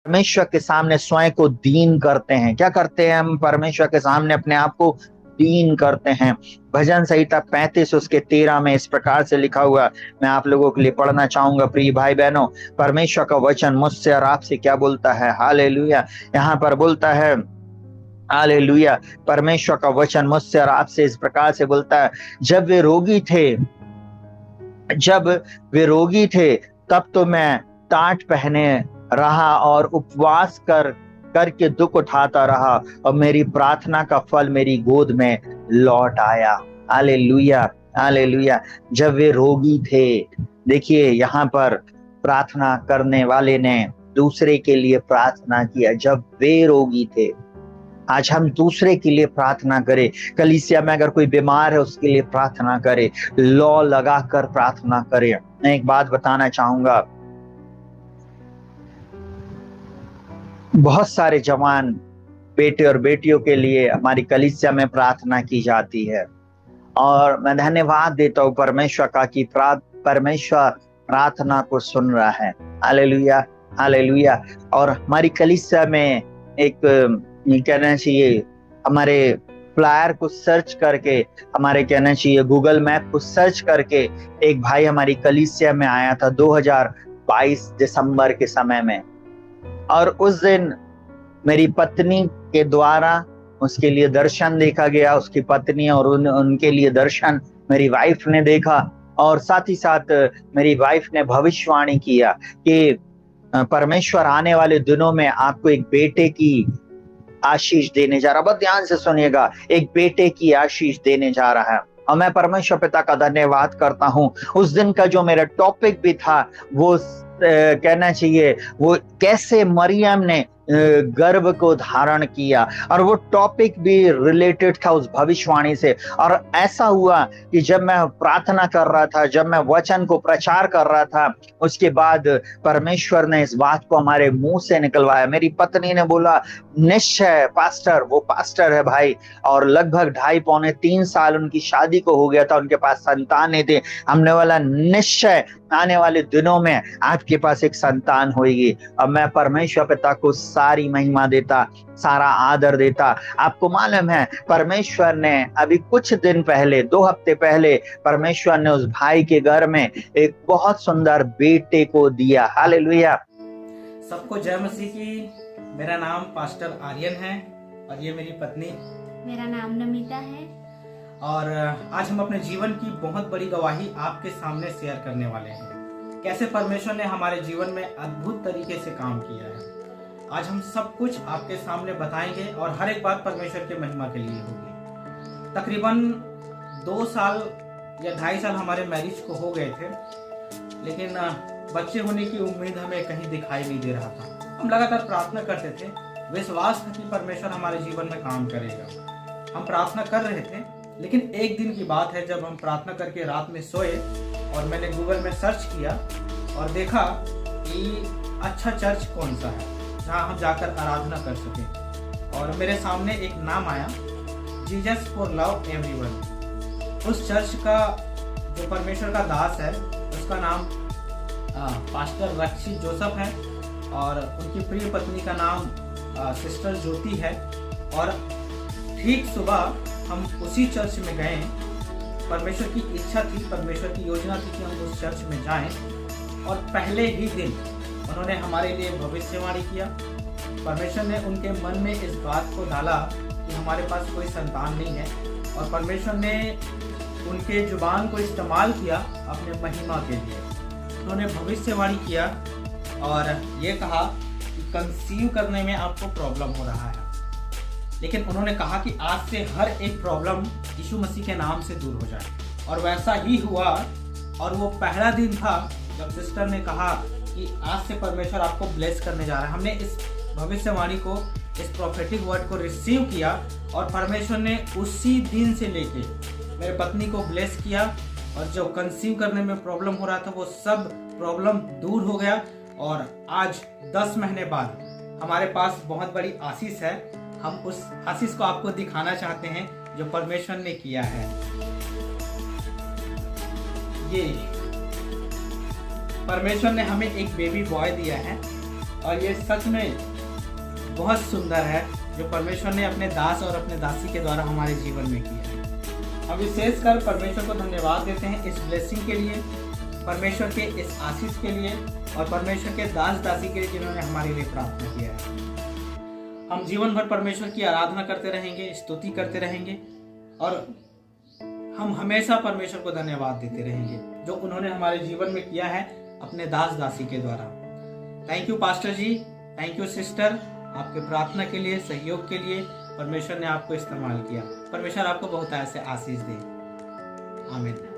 परमेश्वर के सामने स्वयं को दीन करते हैं। क्या करते हैं हम? परमेश्वर के सामने अपने आप को दीन करते हैं। भजन संहिता 35 उसके 13 में इस प्रकार से लिखा हुआ, मैं आप लोगों के लिए पढ़ना चाहूंगा। प्रिय भाई बहनों, परमेश्वर का वचन मुझसे और आपसे क्या बोलता है? हालेलुया। यहाँ पर बोलता है, हालेलुया, परमेश्वर का वचन मुझसे और आपसे इस प्रकार से बोलता है, जब वे रोगी थे तब तो मैं टाट पहने रहा और उपवास करके दुख उठाता रहा, और मेरी प्रार्थना का फल मेरी गोद में लौट आया। Hallelujah, hallelujah. जब वे रोगी थे, देखिए यहाँ पर प्रार्थना करने वाले ने दूसरे के लिए प्रार्थना किया जब वे रोगी थे। आज हम दूसरे के लिए प्रार्थना करें। कलीसिया में अगर कोई बीमार है उसके लिए प्रार्थना करें, लौ लगाकर प्रार्थना करें। मैं एक बात बताना चाहूंगा, बहुत सारे जवान बेटे और बेटियों के लिए हमारी कलीसिया में प्रार्थना की जाती है, और मैं धन्यवाद देता हूँ परमेश्वर का कि परमेश्वर प्रार्थना को सुन रहा है। Hallelujah, hallelujah. और हमारी कलीसिया में एक ये कहना चाहिए, हमारे फ्लायर को सर्च करके, हमारे कहना चाहिए गूगल मैप को सर्च करके, एक भाई हमारी कलीसिया में आया था 2022 दिसंबर के समय में, और उस दिन मेरी पत्नी के द्वारा उसके लिए दर्शन देखा गया। उसकी पत्नी और उनके लिए दर्शन मेरी वाइफ ने देखा, और साथ ही साथ मेरी वाइफ ने भविष्यवाणी किया कि परमेश्वर आने वाले दिनों में आपको एक बेटे की आशीष देने जा रहा। बहुत ध्यान से सुनिएगा, एक बेटे की आशीष देने जा रहा है। और मैं परमेश्वर पिता का धन्यवाद करता हूं। उस दिन का जो मेरा टॉपिक भी था वो कहना चाहिए, वो कैसे मरियम ने गर्भ को धारण किया, और वो टॉपिक भी रिलेटेड था उस भविष्यवाणी से। और ऐसा हुआ कि जब मैं प्रार्थना कर रहा था, जब मैं वचन को प्रचार कर रहा था, उसके बाद परमेश्वर ने इस बात को हमारे मुंह से निकलवाया। मेरी पत्नी ने बोला, निश्चय पास्टर, वो पास्टर है भाई, और लगभग 2.5-3 साल उनकी शादी को हो गया था, उनके पास संतान नहीं थे। हमने बोला, निश्चय आने वाले दिनों में आपके पास एक संतान होगी। अब मैं परमेश्वर पिता को सारी महिमा देता, सारा आदर देता। आपको मालूम है, परमेश्वर ने अभी कुछ दिन पहले, 2 हफ्ते पहले, परमेश्वर ने उस भाई के घर में एक बहुत सुंदर बेटे को दिया। हालेलुया। सबको जय मसीह की। मेरा नाम पास्टर आर्यन है और ये मेरी पत्नी। मेरा नाम नमिता है। और आज हम अपने जीवन की बहुत बड़ी गवाही आपके सामने शेयर करने वाले हैं, कैसे परमेश्वर ने हमारे जीवन में अद्भुत तरीके से काम किया है। आज हम सब कुछ आपके सामने बताएंगे और हर एक बात परमेश्वर के महिमा के लिए होगी। तकरीबन 2 साल या 2.5 साल हमारे मैरिज को हो गए थे, लेकिन बच्चे होने की उम्मीद हमें कहीं दिखाई नहीं दे रहा था। हम लगातार प्रार्थना करते थे, विश्वास था कि परमेश्वर हमारे जीवन में काम करेगा। हम प्रार्थना कर रहे थे, लेकिन एक दिन की बात है जब हम प्रार्थना करके रात में सोए और मैंने गूगल में सर्च किया और देखा कि अच्छा चर्च कौन सा है जहां हम जाकर आराधना कर सकें। और मेरे सामने एक नाम आया, जीसस फॉर लव एवरीवन। उस चर्च का जो परमेश्वर का दास है उसका नाम पास्टर रक्षित जोसेफ है, और उनकी प्रिय पत्नी का नाम सिस्टर ज्योति है। और ठीक सुबह हम उसी चर्च में गए। परमेश्वर की इच्छा थी, परमेश्वर की योजना थी कि हम उस चर्च में जाएं, और पहले ही दिन उन्होंने हमारे लिए भविष्यवाणी किया। परमेश्वर ने उनके मन में इस बात को डाला कि हमारे पास कोई संतान नहीं है, और परमेश्वर ने उनके जुबान को इस्तेमाल किया अपने महिमा के लिए। उन्होंने भविष्यवाणी किया और ये कहा कि कंसीव करने में आपको प्रॉब्लम हो रहा है, लेकिन उन्होंने कहा कि आज से हर एक प्रॉब्लम यीशु मसीह के नाम से दूर हो जाए। और वैसा ही हुआ। और वो पहला दिन था जब सिस्टर ने कहा कि आज से परमेश्वर आपको ब्लेस करने जा रहा है। हमने इस भविष्यवाणी को, इस प्रोफेटिक वर्ड को रिसीव किया, और परमेश्वर ने उसी दिन से लेके मेरे पत्नी को ब्लेस किया, और जो कंसीव करने में प्रॉब्लम हो रहा था वो सब प्रॉब्लम दूर हो गया। और आज 10 महीने बाद हमारे पास बहुत बड़ी आशीष है। हम उस आशीष को आपको दिखाना चाहते हैं जो परमेश्वर ने किया है। ये परमेश्वर ने हमें एक बेबी बॉय दिया है, और ये सच में बहुत सुंदर है जो परमेश्वर ने अपने दास और अपने दासी के द्वारा हमारे जीवन में किया है। हम विशेषकर परमेश्वर को धन्यवाद देते हैं इस ब्लेसिंग के लिए, परमेश्वर के इस आशीष के लिए और परमेश्वर के दास दासी के लिए जिन्होंने हमारे लिए प्रार्थना किया है। हम जीवन भर परमेश्वर की आराधना करते रहेंगे, स्तुति करते रहेंगे और हम हमेशा परमेश्वर को धन्यवाद देते रहेंगे जो उन्होंने हमारे जीवन में किया है अपने दास दासी के द्वारा। Thank you pastor ji, thank you sister, आपके प्रार्थना के लिए, सहयोग के लिए। परमेश्वर ने आपको इस्तेमाल किया। परमेश्वर आपको बहुत ऐसे आशीष दे। आमीन।